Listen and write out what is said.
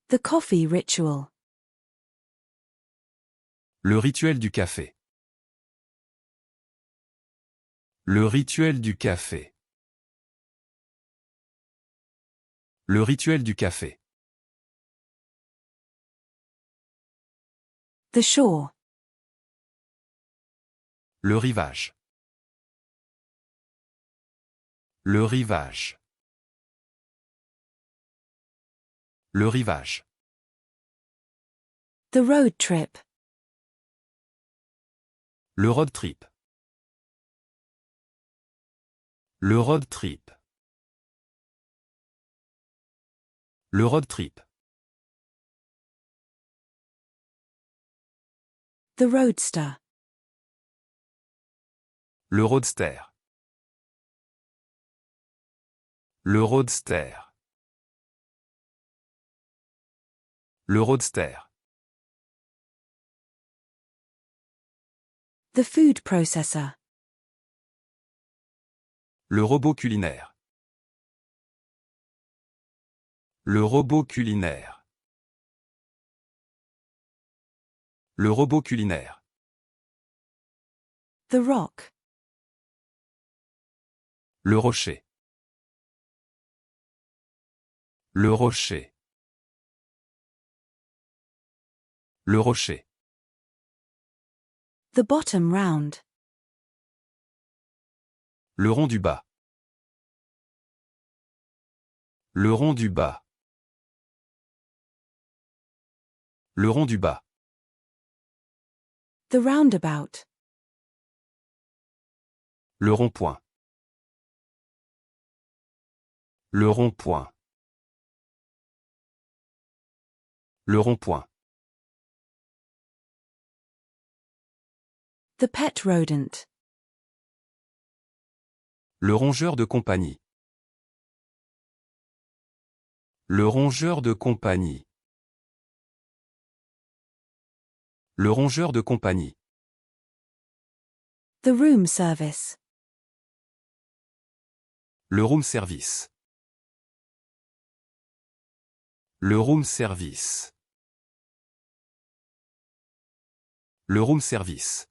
The coffee ritual. Le rituel du café. Le rituel du café. Le rituel du café. The shore. Le rivage. Le rivage. Le rivage. The road trip. Le road trip. Le road trip. Le road trip. The roadster. Le roadster. Le roadster. Le roadster. The food processor. Le robot culinaire. Le robot culinaire. Le robot culinaire. The rock. Le rocher. Le rocher. Le rocher. The bottom round. Le rond du bas. Le rond du bas. Le rond du bas. The roundabout. Le rond-point. Le rond-point. Le rond-point. The pet rodent. Le rongeur de compagnie. Le rongeur de compagnie. Le rongeur de compagnie. The room service. Le room service. Le room service. Le room service.